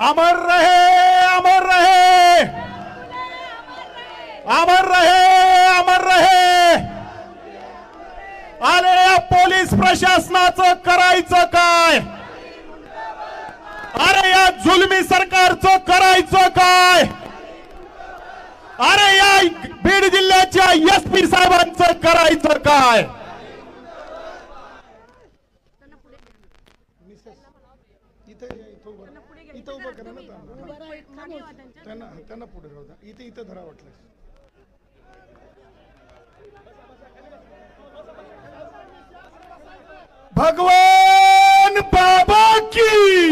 अमर रहे, अमर रहे, अमर रहे, अमर रहे। अरे या पोलीस प्रशासनाचं करायचं काय? अरे या जुलमी सरकारचं करायचं काय? अरे या बीड जिल्ह्याच्या एसपी साहेबांचं करायचं काय? त्यांना पुढे राहू द्या. इथे धरा वाटलं. भगवान बाबा की,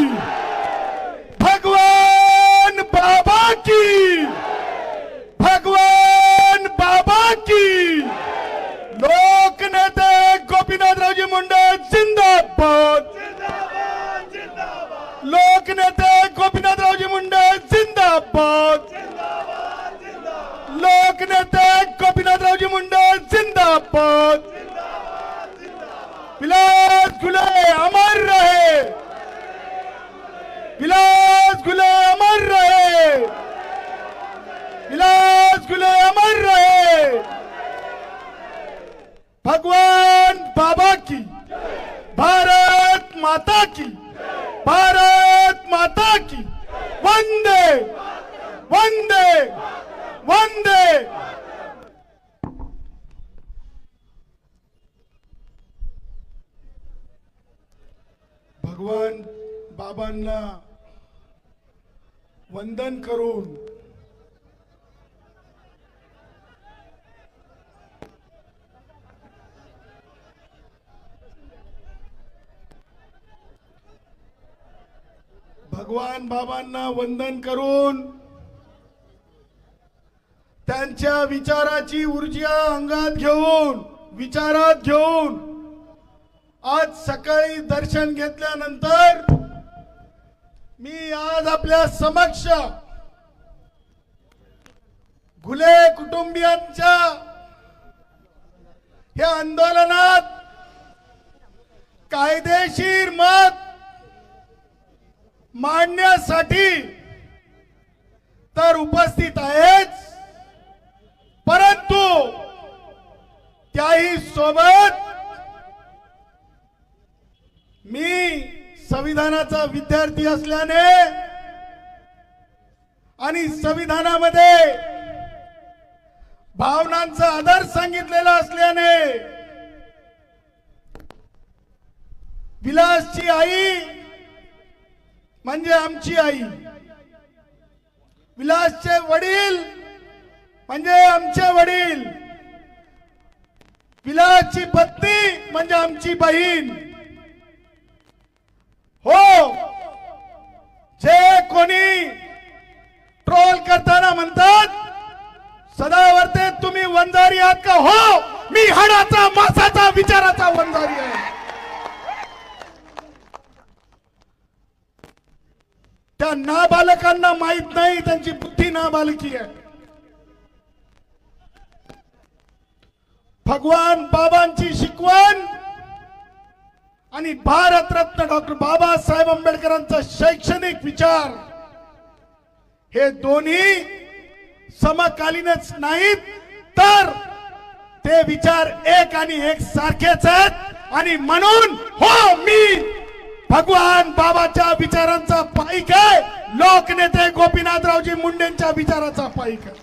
भगवान बाबा की, भगवान बाबा की। लोकनेते गोपीनाथरावजी मुंडे जिंदाबाद, लोकनेते गोपीनाथरावजी मुंडे जिंदाबाद, लोकनेते गोपीनाथरावजी मुंडे जिंदाबाद। विलास घुले अमर रहे, विलास घुले अमर रहे, विलास घुले अमर रहे। भगवान बाबा की, भारत माता की, भारत माता की। वंदे वंदे वंदे। भगवान बाबांना वंदन करून भगवान बाबांना वंदन करून त्यांच्या विचाराची ऊर्जा अंगात घेऊन, विचारात घेऊन आज सकाळी दर्शन घेतल्यानंतर मी आज आपल्या समक्ष घुले कुटुंबियांच्या या आंदोलनात कायदेशीर मत मांडण्यासाठी तर उपस्थित आहेच, परंतु त्याही सोबत मी संविधानाचा विद्यार्थी असल्याने आणि संविधानामध्ये भावनांचा आदर सांगितलेला असल्याने विलासची आई म्हणजे आमची आई, विलासचे वडील म्हणजे आमचे वडील, विलासची पत्नी म्हणजे आमची बहीण। हो, जे कोणी ट्रोल करताना म्हणतात सदावर्ते तुम्ही वंजारी आहात का? हो, मी हाडाचा मासाचा विचाराचा वंजारी आहे। त्या नाबालकांना माहित नाही, त्यांची बुद्धी नाबालकी आहे। भगवान बाबांची शिकवण आणि भारतरत्न डॉक्टर बाबासाहेब आंबेडकरांचा शैक्षणिक विचार हे दोन्ही समकालीनच नाहीत, तर ते विचार एक आणि एक सारखेच आहेत। आणि म्हणून हो, मी भगवान बाबाच्या विचारांचा पाईक आहे, लोकनेते गोपीनाथरावजी मुंडेंच्या विचाराचा पाईक आहे।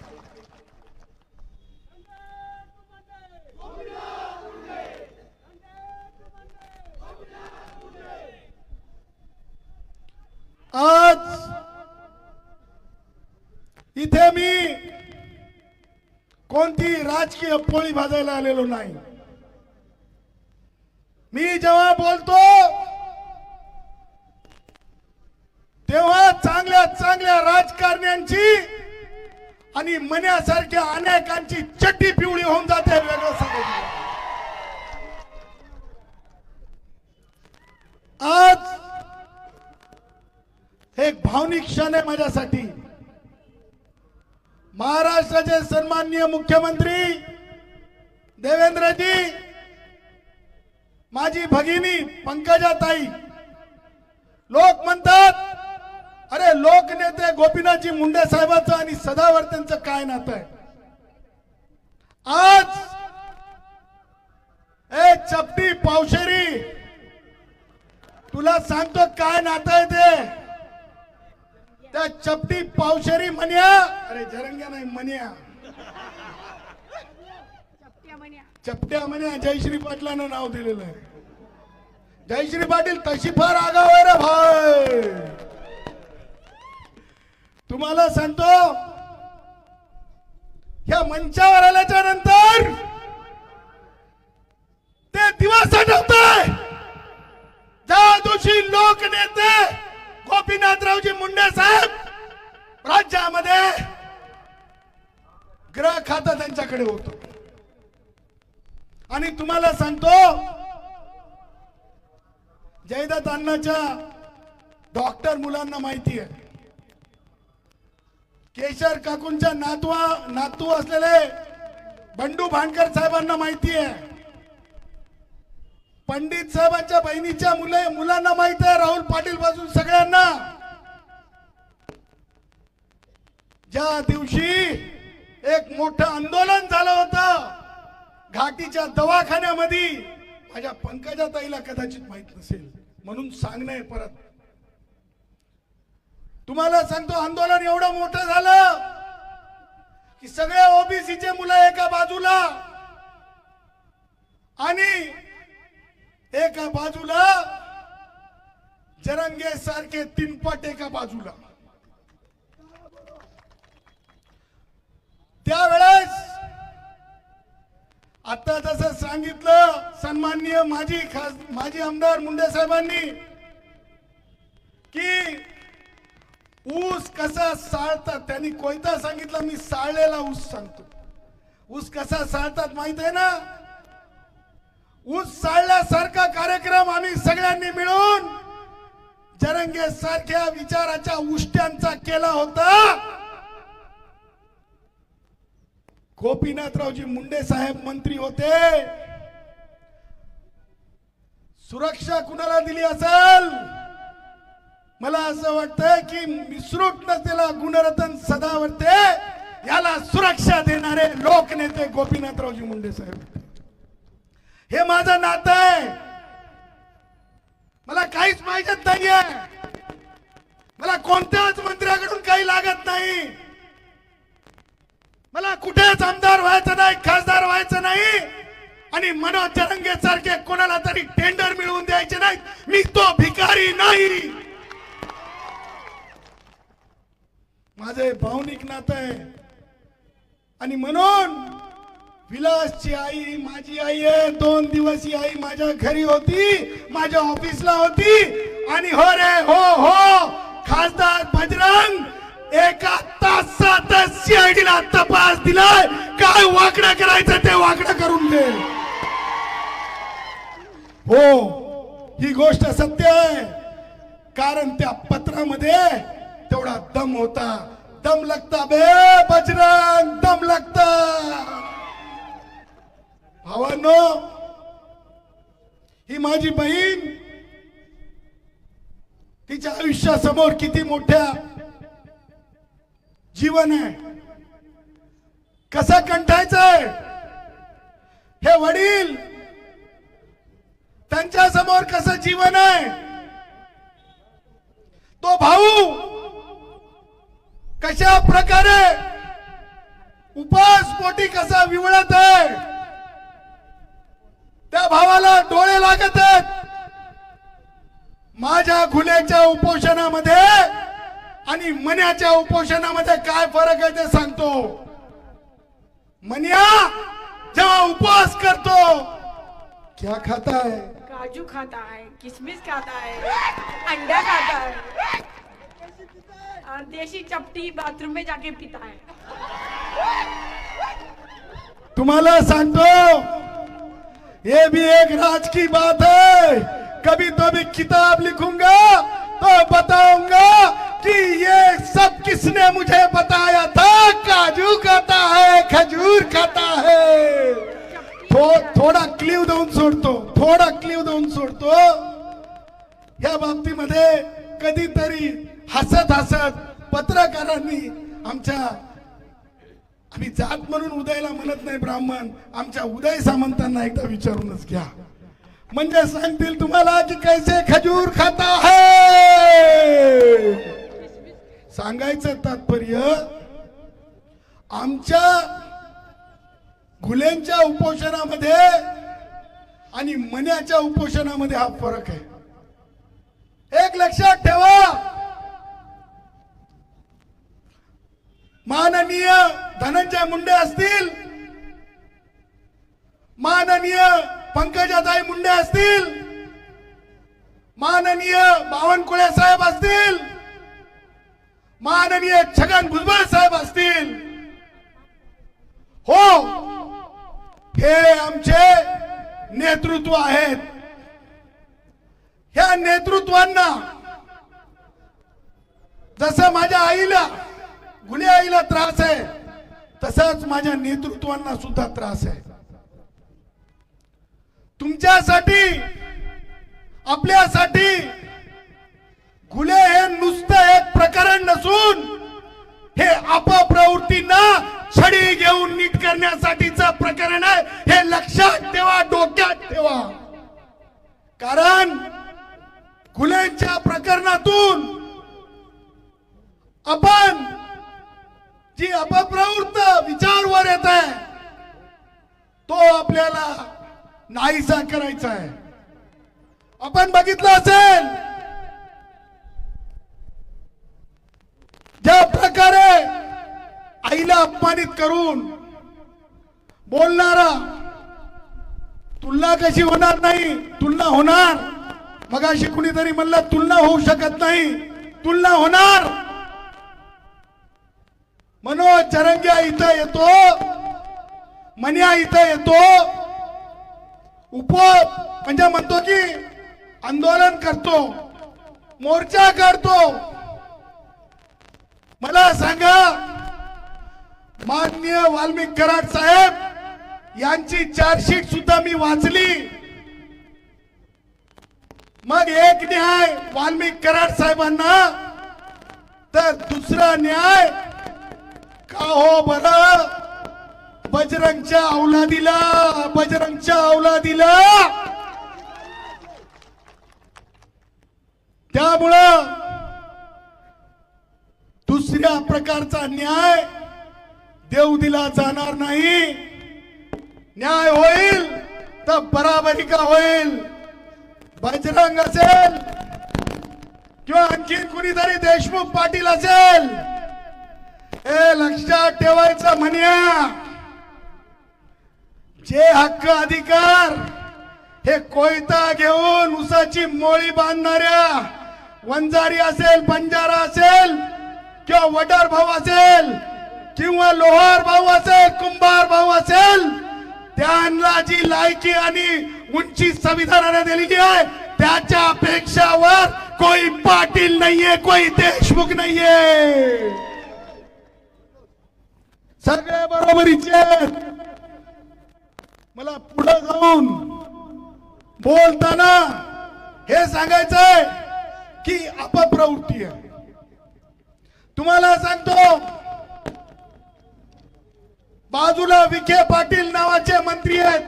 आज इथे मी कोणती राजकीय पोळी भाजायला आलेलो नाही। मी जेव्हा बोलतो तेव्हा चांगल्या चांगल्या राजकारण्यांची आणि मन्यासारख्या अनेकांची चड्डी पिवळी होऊन जाते, वेगळं सांगितलं। आज एक भावनिक क्षण आहे माझ्यासाठी। महाराष्ट्राचे सन्माननीय मुख्यमंत्री देवेंद्रजी, माझी भगिनी पंकजाताई, लोक म्हणतात अरे लोकनेते गोपीनाथजी मुंडे साहेबांचं आणि सदावर्तेंचं काय नातं आहे? आज ए चपटी पावशेरी, तुला सांगतो काय नातं आहे ते. त्या चपटी पावशेरी मन्या, अरे जरंग्या नाही मन्या, चपट्या मन्या जयश्री पाटलांना नाव दिलेलं आहे. जयश्री पाटील तशी फार आगाव आहे रे भाई. तुम्हाला सांगतो ह्या मंचावर आल्याच्या नंतर ते दिवस आठवतोय ज्या दिवशी लोकनेते गोपीनाथरावजी मुंडे साहेब राज्यामध्ये गृह खातं त्यांच्याकडे होतं. आणि तुम्हाला सांगतो जयदत्त अण्णाच्या डॉक्टर मुलांना माहिती आहे, केशर काकूंच्या नातू असलेले बंडू भांडकर साहेबांना माहिती आहे, पंडित साहेबांच्या बहिणीच्या मुलांना माहिती आहे, राहुल पाटील पासून सगळ्यांना. ज्या दिवशी एक मोठं आंदोलन झालं होतं घाटीच्या दवाखान्यामध्ये, माझ्या पंकजा ताईला कदाचित माहित नसेल म्हणून सांगणे परत. तुम्हाला सांगतो आंदोलन एवढं मोठं झालं की सगळे ओबीसीचे मुलं एका बाजूला आणि एका बाजूला जरंगे सारखे तीनपट एका बाजूला. त्यावेळेस आता जसं सांगितलं सन्माननीय माजी आमदार मुंडे साहेबांनी की ऊस कसा साळतात, त्यांनी कोयता सांगितला, मी साळलेला ऊस सांगतो. ऊस कसा साळतात माहित आहे ना? ऊस साळल्यासारखा कार्यक्रम आम्ही सगळ्यांनी मिळून जरंगे सारख्या विचाराच्या उष्ट्यांचा केला होता. गोपीनाथरावजी मुंडे साहेब मंत्री होते. सुरक्षा कुणाला दिली असेल? मला असं वाटतं की मिसरूट नसलेला गुणरत्न सदावर्ते याला सुरक्षा देणारे लोकनेते गोपीनाथरावजी मुंडे साहेब. हे माझं नातं आहे. मला काहीच माहित नाहीये. मला कोणत्याच मंत्र्याकडून काही लागत नाही. मला कुठेच आमदार व्हायचं नाही, खासदार व्हायचं नाही आणि मनोज जरंगे सारखे कोणाला तरी टेंडर मिळवून द्यायचे नाही. मी तो भिकारी नाही. माझे भावनिक नातं आहे आणि म्हणून विलासची आई माझी आई आहे. 2 दिवस ही आई माझ्या घरी होती, माझ्या ऑफिसला होती आणि हो रे हो खासदार बजरंग एका तासातच सीआयडीला तपास दिलाय. काय वाकडं करायचं ते वाकडं करून दे. हो ही गोष्ट सत्य आहे, कारण त्या पत्रामध्ये तेवढा दम होता. दम लगता बे बजरंग, दम लगता. भावांनो, ही माझी बहीण, तिच्या आयुष्यासमोर किती मोठ्या जीवन आहे, कसं कंठायचंय. हे वडील, त्यांच्या समोर कसं जीवन आहे. तो भाऊ कशा प्रकारे उपास पोटी कसा विवळत आहे. त्या भावाला डोळे लागत आहेत. माझ्या खुल्याच्या उपोषणामध्ये आणि मन्याच्या उपोषणामध्ये काय फरक आहे ते सांगतो. मन्या जेव्हा उपवास करतो क्या खाता है? काजू खाता है, किशमिश खाता है, अंडा खाता है और देसी चपटी बाथरूम में जाके पीता है. तुम्हाला सांगतो ये भी एक राज की बात है. कभी तो भी किताब लिखूंगा तो बताऊंगा कि ये सब किसने मुझे बताया था. काजू खाता है, खजूर खाता है. थोडा क्लीव देऊन सोडतो. या बाबतीमध्ये कधीतरी हसत हसत पत्रकारांनी आम्ही जात म्हणून उदयला म्हणत नाही ब्राह्मण, आमच्या उदय सामंतांना एकदा विचारूनच घ्या, म्हणजे सांगतील तुम्हाला की कैसे खजूर खाता है. सांगायचं तात्पर्य आमच्या घुलेंच्या उपोषणामध्ये आणि मन्याच्या उपोषणामध्ये हा फरक आहे. एक लक्षात ठेवा, माननीय धनंजय मुंडे असतील, माननीय पंकजाताई मुंडे असतील, माननीय बावनकुळे साहेब असतील, माननीय छगन भुजबळ साहेब असतील, हो हे आमचे नेतृत्व आहेत. ह्या नेतृत्वांना जसं माझ्या आईला, गुले आईला त्रास आहे, तसंच माझ्या नेतृत्वांना सुद्धा त्रास आहे. तुमच्यासाठी, आपल्यासाठी गुले हे नुसतं एक प्रकरण नसून हे अपप्रवृत्तींना छडी घेऊन नीट करण्यासाठीचं प्रकरण आहे. हे लक्षात ठेवा, डोक्यात ठेवा. कारण गुलेंच्या प्रकरणातून आपण जी अपप्रवृत्त विचारवर येत आहे तो आपल्याला नाहीसा करायचा आहे. आपण बघितलं असेल ज्या प्रकारे आईला अपमानित करून बोलणारा, तुलना कशी होणार नाही, तुलना होणार. मगाशी कुणीतरी म्हणलं तुलना होऊ शकत नाही, तुलना होणार. मनोज जरंगे इथं येतो, मन्या इथं येतो, म्हणजे म्हणतो की आंदोलन करतो, मोर्चा करतो. मला सांगा, माननीय वाल्मिक कराड साहेब यांची चार्जशीट सुद्धा मी वाचली. मग एक न्याय वाल्मिक कराड साहेबांना, तर दुसरा न्याय का हो बरं बजरंगच्या औलादीला, बजरंगच्या औलादीला. त्यामुळं दुसऱ्या प्रकारचा न्याय देव दिला जाणार नाही. न्याय होईल तर बराबरी का होईल. बजरंग असेल किंवा आणखीन कुणीतरी देशमुख पाटील असेल, हे लक्षात ठेवायचं. म्हणूया जे हक्क अधिकार हे कोयता घेऊन उसाची मोळी बांधणाऱ्या वंजारी असेल, बंजारा असेल किंवा वडार भाऊ असेल किंवा लोहार भाऊ असेल, कुंभार भाऊ असेल, त्यांना जी लायकी आणि उंची संविधानाने दिलेली आहे त्याच्या अपेक्षावर कोई पाटील नाहीये, कोई देशमुख नाहीये. सगळे बरोबरीचे. मला पुढे जाऊन बोलताना हे सांगायचंय की अपप्रवृत्ती आहे. तुम्हाला सांगतो, बाजूला विखे पाटील नावाचे मंत्री आहेत,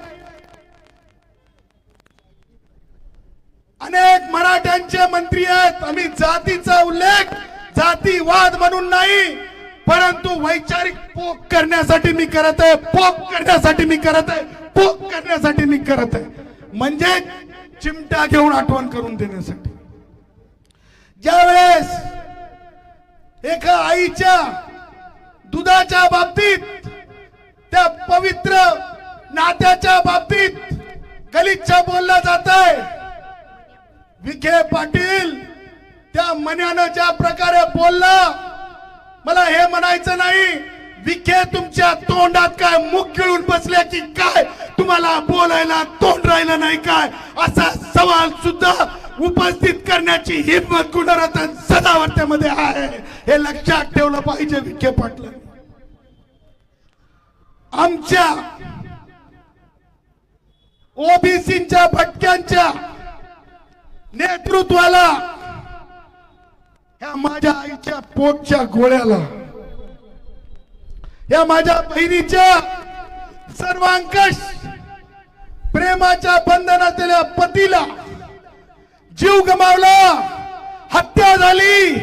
अनेक मराठ्यांचे मंत्री आहेत. आम्ही जातीचा उल्लेख जातीवाद म्हणून नाही, परंतु वैचारिक पोक करण्यासाठी मी करत आहे, पोक करण्यासाठी मी करत आहे, पोक करण्यासाठी मी करत आहे. म्हणजे चिमटा घेऊन आठवण करून देण्यासाठी. ज्यावेळेस एका आईच्या दुधाच्या बाबतीत, त्या पवित्र नात्याच्या बाबतीत गलिच्छ बोललं जात आहे, विखे पाटील त्या मन्यानं ज्या प्रकारे बोलला, मला हे म्हणायचं नाही विखे तुमच्या तोंडात काय मुख गिळून बसले की काय, तुम्हाला बोलायला तोंड राहिलं नाही काय, असा सवाल सुद्धा उपस्थित करण्याची हिंमत गुणरत्न सदावर्त्यामध्ये आहे. हे लक्षात ठेवलं पाहिजे. विखे पाटील आमच्या ओबीसीच्या भटक्यांच्या नेतृत्वाला ह्या माझ्या आईच्या पोटच्या गोळ्याला, या माझ्या बहिणीच्या सर्वांकष प्रेमाच्या बंधनातल्या पतीला जीव गमावला, हत्या झाली.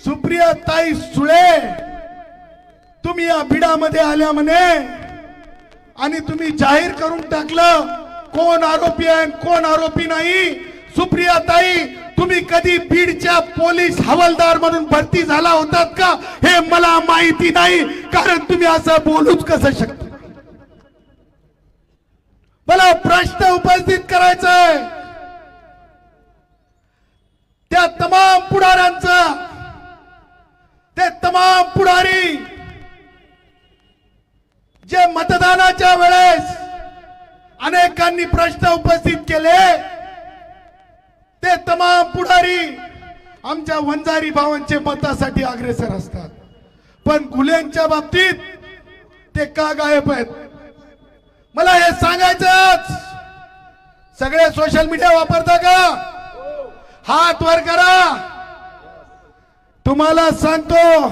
सुप्रिया ताई सुळे, तुम्ही या भिडामध्ये आल्या म्हणे आणि तुम्ही जाहीर करून टाकलं कोण आरोपी आहे कोण आरोपी नाही. सुप्रिया ताई, तुम्ही कधी बीडच्या पोलीस हवालदार म्हणून भरती झाला होतात का हे मला माहिती नाही, कारण तुम्ही असं बोलूच कसं शकता. मला प्रश्न उपस्थित करायचा आहे त्या तमाम पुढाऱ्यांचा. ते तमाम पुढारी जे मतदानाच्या वेळेस अनेकांनी प्रश्न उपस्थित केले, ते तमाम पुढारी आमच्या वंजारी भावांचे मतासाठी अग्रेसर असतात, पण गुन्ह्यांच्या बाबतीत ते का गायब आहेत मला हे सांगायचंच. सगळे सोशल मीडिया वापरता का? हात वर करा. तुम्हाला सांगतो,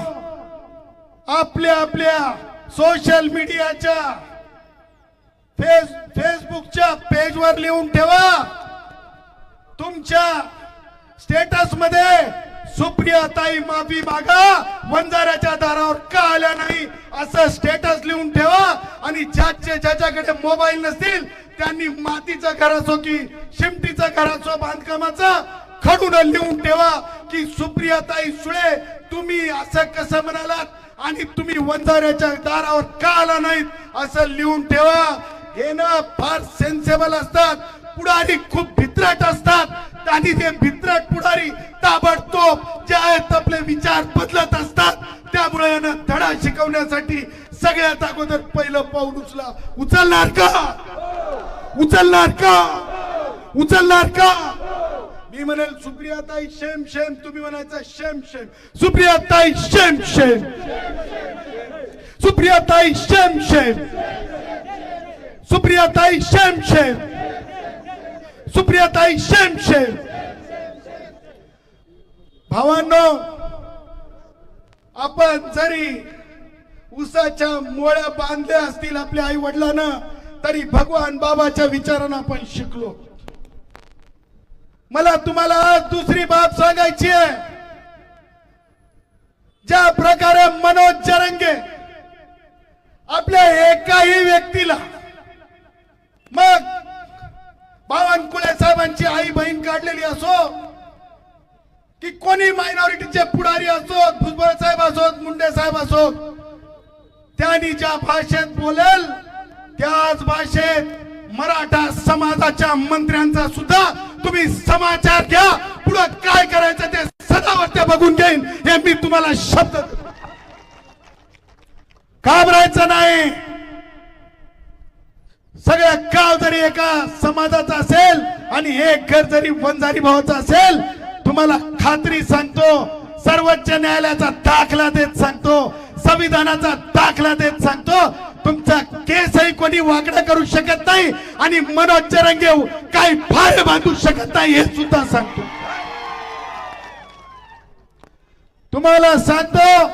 आपल्या आपल्या सोशल मीडियाच्या फेसबुकच्या पेजवर लिहून ठेवा, तुमच्या स्टेटस मध्ये सुप्रिया ताई माफी मागा, वंजाऱ्याच्या दारावर का आल्या नाही असं स्टेटस लिहून ठेवा. आणि ज्याच्याकडे मोबाईल नसतील त्यांनी मातीचं घर असो की शिमटीचं घर असो बांधकामाचं खडून लिहून ठेवा की सुप्रिया ताई सुळे तुम्ही असं कसं म्हणालात आणि तुम्ही वंजाऱ्याच्या दारावर का आला नाहीत असं लिहून ठेवा. हे ना फार सेन्सेबल असतात, पुढारी खूप भित्रट असतात आणि ते भित्रट पुढारी ताबडतोब जे आहेत आपले विचार बदलत असतात. त्यामुळे यांना धडा शिकवण्यासाठी सगळ्यात अगोदर पहिलं पाऊल उचलणार का? उचलणार का? उचलणार का? मी म्हणेल सुप्रिया ताई शेम शेम, तुम्ही म्हणायचं शेम शेम. सुप्रिया ताई शेम शेम, सुप्रिया ताई शेम शेम, सुप्रिया ताई शेम शेम, सुप्रिया ताई शेम शेम. भावांनो, आपण जरी उसाच्या मोळ्या बांधल्या असतील आपल्या आई वडिलांना, तरी भगवान बाबाच्या विचारांना आपण शिकलो. मला तुम्हाला आज दुसरी बाब सांगायची आहे. ज्या प्रकारे मनोज जरंगे आपल्या एकाही व्यक्तीला, मग बावनकुळे साहेबांची आई बहीण काढलेली असो की कोणी मायनॉरिटीचे पुढारी असो, भुजबळ साहेब असोत, मुंडे साहेब असोत, त्यांनी ज्या भाषेत बोलेल त्याच भाषेत मराठा समाजाच्या मंत्र्यांचा सुद्धा तुम्ही समाचार घ्या. पुढे काय करायचं ते सदावर बघून घेईन, हे मी तुम्हाला शब्द. घाबरायचं नाही. सगळं गाव जरी एका समाजाचा असेल आणि एक घर जरी वंजारी भावाचा असेल, तुम्हाला खात्री सांगतो, सर्वोच्च न्यायालयाचा दाखला देत सांगतो, संविधानाचा दाखला देत सांगतो, तुमचा केसही कोणी वाकडा करू शकत नाही आणि मनोज जरंगे काही फार बांधू शकत नाही हे सुद्धा सांगतो. तुम्हाला सांगतो,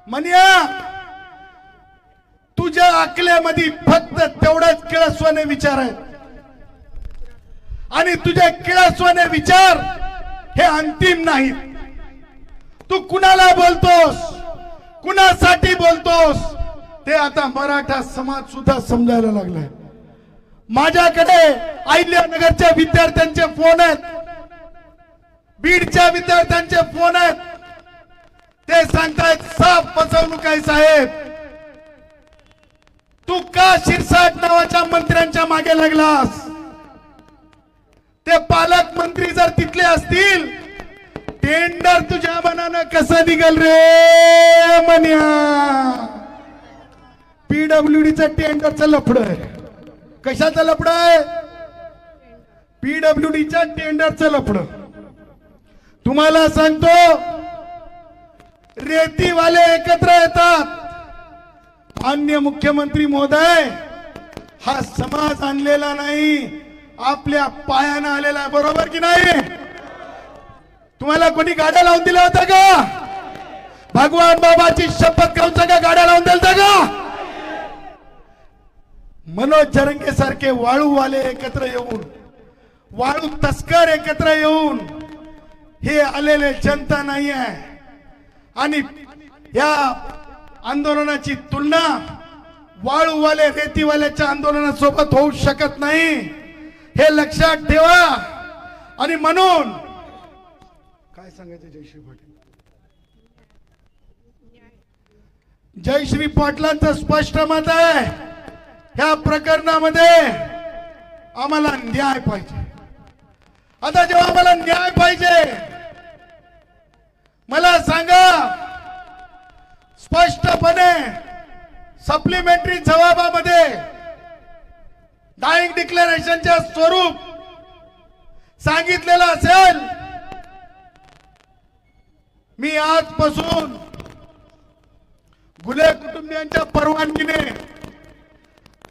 मनिया, तुझ्या अकलेमध्ये फक्त तेवढाच किळसवाने विचार आहेत आणि तुझे किळसवाने विचार हे अंतिम नाहीत. तू कुणाला बोलतोस, कुणासाठी बोलतोस, ते आता मराठा समाज सुद्धा समजायला लागलाय. माझ्याकडे अहिल्यानगरच्या विद्यार्थ्यांचे फोन आहेत, बीडच्या विद्यार्थ्यांचे फोन आहेत. ते सांगतायत साफ फसवणूक आहे साहेब. तू का शिरसाट नावाच्या मंत्र्यांच्या मागे लागलास? ते पालकमंत्री जर तिथले असतील, टेंडर तुझ्या मनानं कसं निघल रे मन्या? पीडब्ल्यूडीचं टेंडरचं लफड आहे. कशाचं लफड आहे? पीडब्ल्यूडीच्या टेंडरचं लफड. तुम्हाला सांगतो, रेतीवाले एकत्र येतात. माननीय मुख्यमंत्री महोदय, हा समाज आणलेला नाही, आपल्या पायानं आलेला आहे, बरोबर की नाही? तुम्हाला कोणी गाड्या लावून दिल्या होत्या का? भगवान बाबाची शपथ घेऊन सगळ्या गाड्या लावून दिल्या का? मनोज जरंगे सारखे वाळूवाले एकत्र येऊन, वाळू तस्कर एकत्र येऊन हे आलेले जनता नाही आहे. आणि या आंदोलनाची तुलना वाळूवाले रेतीवाल्याच्या आंदोलनासोबत होऊ शकत नाही, हे लक्षात ठेवा. आणि म्हणून काय सांगायचं जयश्री पाटील? जयश्री पाटलांचं स्पष्ट मत आहे, ह्या प्रकरणामध्ये आम्हाला न्याय पाहिजे. आता जेव्हा आम्हाला न्याय पाहिजे, मला सांगा स्पष्टपणे सप्लिमेंटरी जबाबामध्ये डाईंग डिक्लेरेशनचे स्वरूप सांगितलेलं असेल. मी आजपासून घुले कुटुंबियांच्या परवानगीने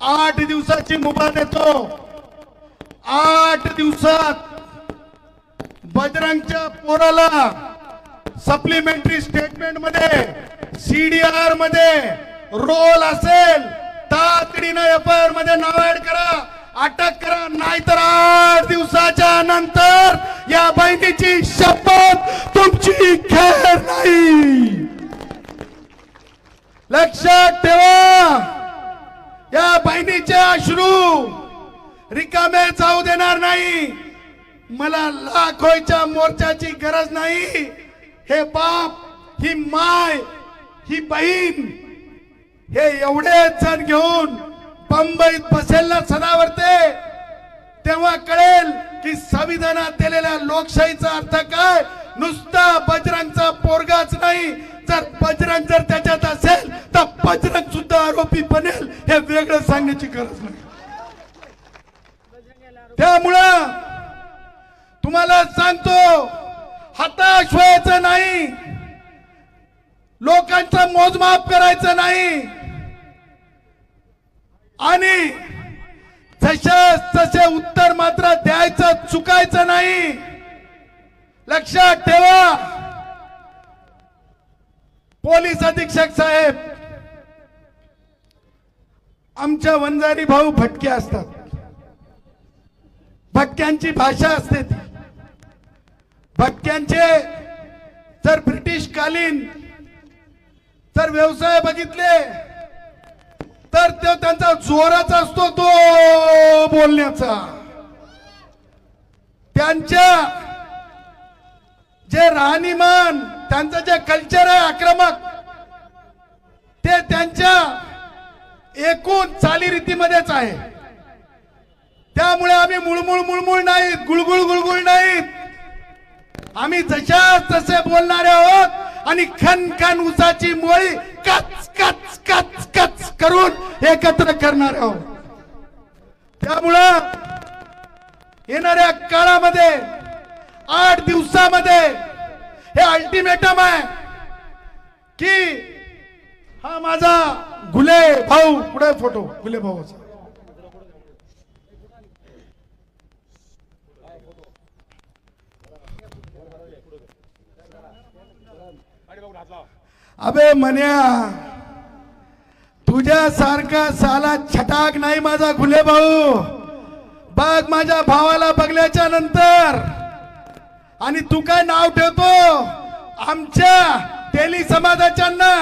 8 दिवसाची मुभा देतो. 8 दिवसात बजरंगच्या पोराला सप्लिमेंटरी स्टेटमेंट मध्ये, सीडीआर मध्ये रोल असेल तातडीनं एफआयआर मध्ये नाव ऍड करा, अटक करा. नाहीतर 8 दिवसाच्या नंतर या बहिणीची शपथ तुमची खैर नाही. लक्षात ठेवा, या बहिणीचे अश्रू रिकामे जाऊ देणार नाही. मला लाखोच्या मोर्चाची गरज नाही. हे बाप, ही माय, ही बहीण, हे एवढेच जण घेऊन बंबईत बसेल ना सदावर्ते, तेव्हा कळेल की संविधानात दिलेल्या लोकशाहीचा अर्थ काय. नुसता बजरंगचा पोरगाच नाही, जर बजरंग जर त्याच्यात असेल तर बजरंग सुद्धा आरोपी बनेल, हे वेगळं सांगण्याची गरज नाही. त्यामुळं तुम्हाला सांगतो, हताश व्हायचं नाही, लोकांचं मोजमाप करायचं नाही, आणि तसे उत्तर मात्र द्यायचं चुकायचं नाही. लक्षात ठेवा, पोलीस अधीक्षक साहेब, आमच्या वंजारी भाऊ भटके असतात, भटक्यांची भाषा असते ती. भटक्यांचे जर ब्रिटिश कालीन जर व्यवसाय बघितले तर तो त्यांचा जोराचा असतो, तो बोलण्याचा. त्यांच्या जे राहणीमान, त्यांचं जे कल्चर आहे आक्रमक, ते त्यांच्या एकूण चालीरीतीमध्येच आहे. त्यामुळे आम्ही मुळमुळ नाहीत, गुळगुळ गुळगुळ नाहीत. आम्ही जशा तसे बोलणारे आहोत, आणि खन खन उसाची मोळी कच कच कच कच करून एकत्र करणार आहोत. त्यामुळं येणाऱ्या काळामध्ये 8 दिवसामध्ये हे अल्टिमेटम आहे की हा माझा घुले भाऊ, पुढे फोटो घुले भाऊचा, अबे मन्या, तुझ्यासारखा साला छटाक नाही माझा घुले भाऊ. बघ माझ्या भावाला बघल्याच्या नंतर, आणि तू काय नाव ठेवतो आमच्या तेली समाजाच्यांना.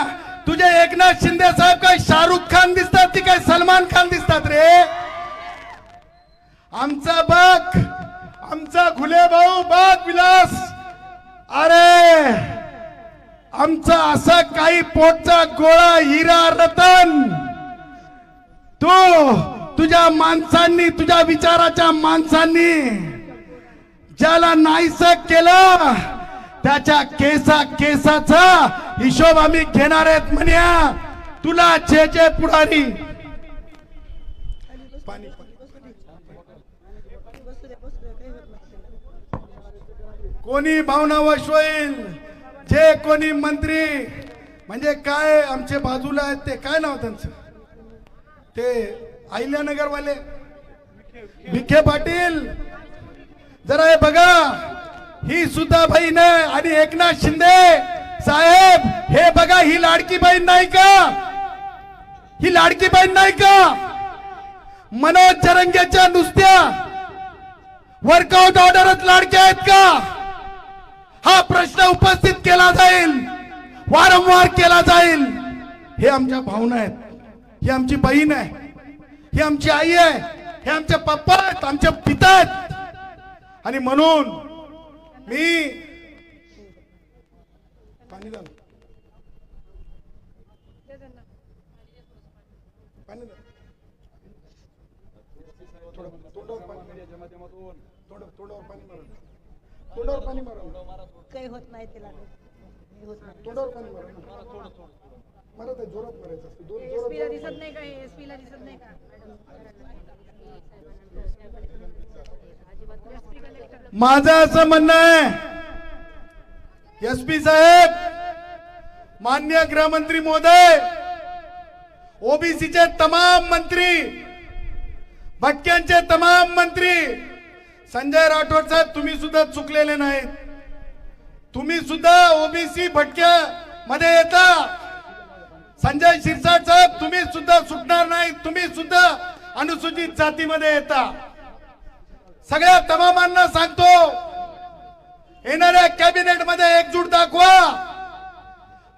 तुझे एकनाथ शिंदे साहेब काय शाहरुख खान दिसतात की काय सलमान खान दिसतात रे? आमचा बघ, आमचा घुले भाऊ बघ विलास. अरे आमचा असा काही पोटचा गोळा हिरा रतन तो तुझ्या माणसांनी, तुझ्या विचाराच्या माणसांनी ज्याला नाहीसं केलं, त्याच्या केसाचा हिशोब आम्ही घेणार आहेत म्हण्या. तुला जे पुढारी कोणी भावनावश होईल, जे कोणी मंत्री, म्हणजे काय आमचे बाजूला आहेत ते, काय नाव त्यांचं, ते अहिल्यानगर वाले विखे पाटील, जरा हे बघा, ही सुद्धा बहीण आहे. आणि एकनाथ शिंदे साहेब, हे बघा, ही लाडकी बहीण नाही का? ही लाडकी बहीण नाही का? मनोज जरंगेच्या नुसत्या वर्कआउट ऑर्डरच लाडक्या आहेत का? हा प्रश्न उपस्थित केला जाईल, वारंवार केला जाईल. हे आमच्या भावना आहेत, ही आमची बहीण आहे, ही आमची आई आहे, हे आमचे पप्पा आहेत, आमचे पिता आहेत. आणि म्हणून मी पाणी द्या. तोंडावर पाणी मारा. काही होत नाही तिला होत नाही. तोंडावर पाणी मारा. मला ते जोरात मारायचं असतं. दोन SP ला दिसत नाही का? SP ला दिसत नाही का? माझं असं म्हणणं आहे, SP साहेब, मान्य गृहमंत्री महोदय, ओबीसीचे तमाम मंत्री, भटक्यांचे तमाम मंत्री, संजय राठोड साहेब, तुम्ही सुद्धा चुकलेले नाहीत. तुम्ही सुद्धा ओबीसी भटक्या मध्ये येता. संजय शिरसाट साहेब, तुम्ही सुद्धा सुटणार नाही. तुम्ही सुद्धा अनुसूचित जातीमध्ये येता. सगळ्या तमामांना सांगतो, येणाऱ्या कॅबिनेट मध्ये एकजूट दाखवा.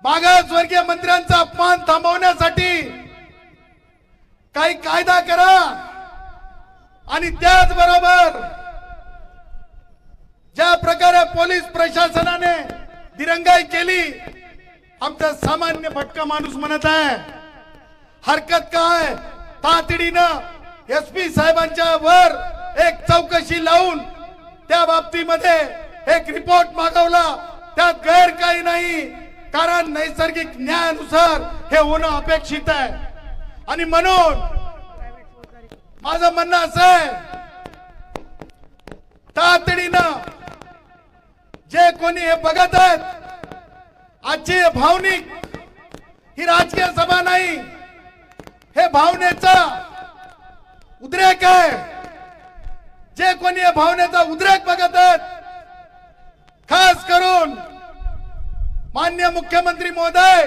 मागासवर्गीय मंत्र्यांचा अपमान थांबवण्यासाठी काही कायदा करा. आणि त्याचबरोबर ज्या प्रकारे पोलीस प्रशासनाने दिरंगाई केली, आमचा सामान्य भटका माणूस म्हणत आहे, हरकत काय? तातडीनं SP साहेबांच्या वर एक चौकशी लावून त्या बाबतीमध्ये एक रिपोर्ट मागवला. त्यात गैर काही नाही, कारण नैसर्गिक न्यायानुसार हे होणं अपेक्षित आहे. आणि म्हणून माझं म्हणणं असं आहे, तातडीनं जे कोणी हे बघत आहेत, आजची भावनिक, ही राजकीय सभा नाही, हे भावनेचा उद्रेक आहे. जे कोणी या भावनेचा उद्रेक बघत आहेत, खास करून मान्य मुख्यमंत्री महोदय,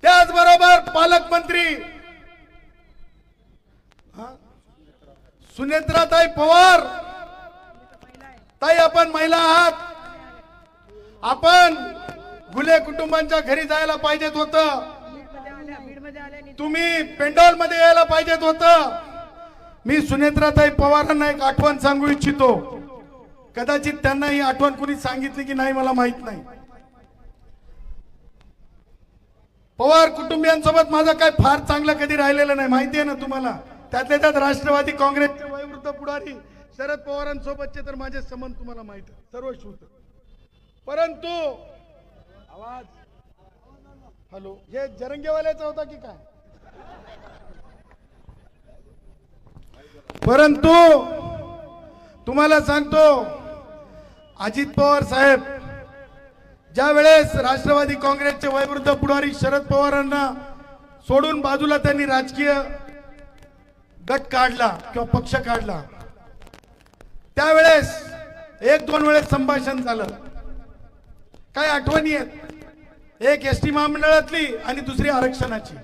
त्याचबरोबर पालकमंत्री सुनेत्राताई पवार ताई, आपण महिला आहात, आपण घुले कुटुंबांच्या घरी जायला पाहिजेत होतं. तुम्ही पेंडॉल मध्ये यायला पाहिजेत होतं. मी सुनेत्राताई पवारांना एक आठवण सांगू इच्छितो. कदाचित त्यांना ही आठवण कुणी सांगितली की नाही मला माहित नाही. पवार कुटुंबियांसोबत माझं काय फार चांगलं कधी राहिलेलं नाही, माहिती आहे ना तुम्हाला. त्यातल्या त्यात राष्ट्रवादी काँग्रेसचे वयोवृद्ध पुढारी शरद पवारांसोबतचे तर माझे संबंध तुम्हाला माहित आहे, सर्व श्रुत. परंतु आवाज, हॅलो, हे जरंगेवाल्याचा होता की काय? परंतु तुम्हाला सांगतो, अजित पवार साहेब ज्या वेळेस राष्ट्रवादी काँग्रेसचे वयोवृद्ध पुढारी शरद पवारांना सोडून बाजूला त्यांनी राजकीय गट काढला किंवा पक्ष काढला, त्यावेळेस एक दोन वेळेस संभाषण झालं. काय आठवणी आहेत? एक एसटी महामंडळातली आणि दुसरी आरक्षणाची.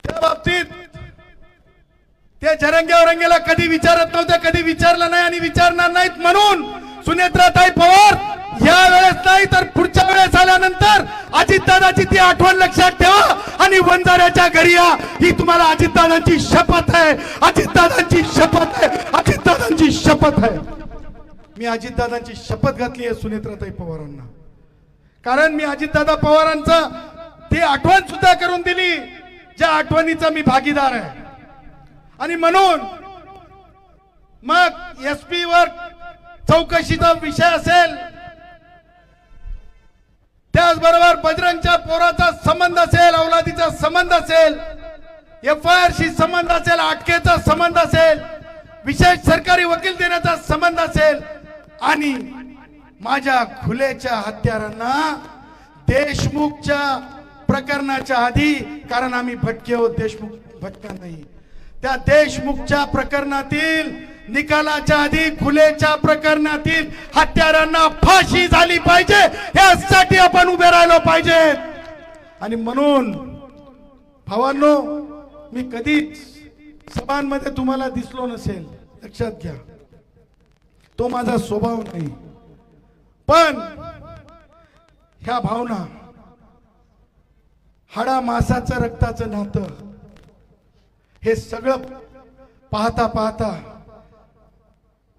त्या बाबतीत ते जरंगेला कधी विचारत नव्हते, कधी विचारलं नाही आणि विचारणार नाहीत. म्हणून सुनेत्राताई पवार या वेळेस नाही तर पुढच्या वेळेस आल्यानंतर अजितदादाची ती आठवण लक्षात ठेवा आणि वंजाऱ्याच्या घरी या. ही तुम्हाला अजितदादांची शपथ आहे, अजितदादांची शपथ आहे, अजितदादांची शपथ आहे. मी अजितदादांची शपथ घातली आहे सुनेत्राताई पवारांना, कारण मी अजितदादा पवारांचा ती आठवण सुद्धा करून दिली, ज्या आठवणीचा मी भागीदार आहे. आणि म्हणून मग SP वर चौकशीचा विषय असेल, त्याचबरोबर बजरंगच्या पोराचा संबंध असेल, औलादीचा संबंध असेल, FIR शी संबंध असेल, अटकेचा संबंध असेल, विशेष सरकारी वकील देण्याचा संबंध असेल, आणि माझ्या खुलेच्या हत्यारांना देशमुखच्या प्रकरणाच्या आधी, कारण आम्ही भटके आहोत, देशमुख भटका नाही, त्या देशमुखच्या प्रकरणातील निकालाच्या आधी खुलेच्या प्रकरणातील हत्यारांना फाशी झाली पाहिजे, यासाठी आपण उभे राहिलो पाहिजे. आणि म्हणून भावांनो, मी कधीच सभांमध्ये तुम्हाला दिसलो नसेल, लक्षात घ्या, तो माझा स्वभाव नाही. पण ह्या भावना, हाडा मासाचं रक्ताचं नातं, हे सगळं पाहता पाहता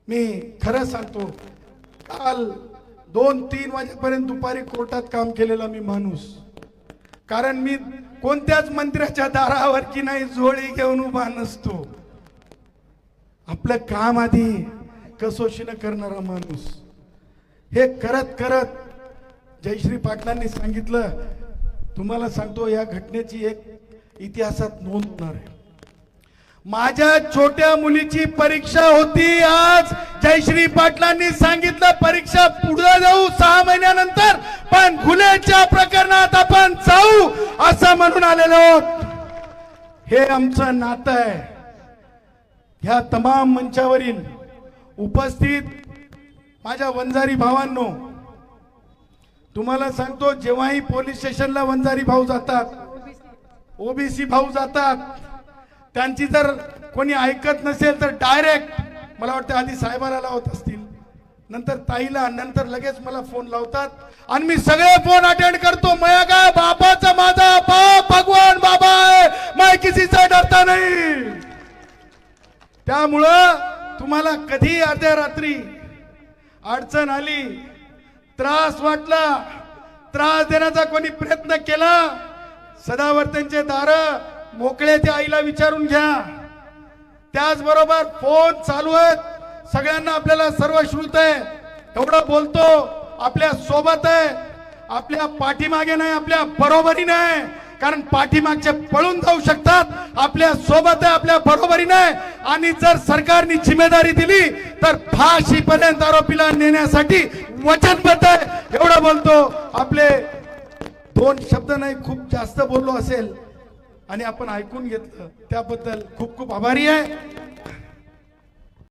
मी खरं सांगतो, काल 2-3 वाजेपर्यंत दुपारी कोर्टात काम केलेला मी माणूस. कारण मी कोणत्याच मंत्र्याच्या दारावर की नाही जोडी घेऊन उभा नसतो. आपलं काम आधी कसोशीनं करणारा माणूस. हे करत करत जयश्री पाटलांनी सांगितलं, तुम्हाला सांगतो या घटनेची एक इतिहासात नोंद होणार आहे. माझ्या छोट्या मुलीची परीक्षा होती आज. जयश्री पाटलांनी सांगितलं परीक्षा पुढे जाऊ 6 महिन्यानंतर, पण खुलेच्या प्रकरणात आपण जाऊ असं म्हणून आलेलो आहोत. हे आमचं नातं आहे. ह्या तमाम मंचावरील उपस्थित माझ्या वंजारी भावांनो, तुम्हाला सांगतो, जेव्हाही पोलीस स्टेशनला वंजारी भाऊ जातात, ओबीसी भाऊ जातात, त्यांची जर कोणी ऐकत नसेल तर डायरेक्ट मला वाटतं आधी साहेबाला लावत असतील, नंतर ताईला, नंतर लगेच मला फोन लावतात आणि मी सगळे फोन अटेंड करतो. मैं काय बापाचा माझा बाप भगवान बाबा आहे, मैं किसीचा डरता नाही. त्यामुळं तुम्हाला कधी अर्ध्या रात्री अडचण आली, त्रास वाटला, त्रास देण्याचा कोणी प्रयत्न केला, सदावर्तेंचे दार मोकळे ते आईला विचारून घ्या. त्याचबरोबर फोन चालू आहेत, सगळ्यांना आपल्याला सर्व श्रुत आहे. एवढं बोलतो, आपल्या सोबत आहे, आपल्या पाठीमागे नाही, आपल्या बरोबरीने आहे. कारण पाठीमागचे पळून जाऊ शकतात, आपल्या सोबत आहे, आपल्या बरोबरीने आहे. आणि जर सरकारने जिम्मेदारी दिली तर फाशीपर्यंत आरोपीला नेण्यासाठी वचनबद्ध आहे. एवढं बोलतो. आपले 2 शब्द नाही, खूप जास्त बोललो असेल आणि आपण ऐकून घेतलं, त्याबद्दल खूप खूप आभारी आहे.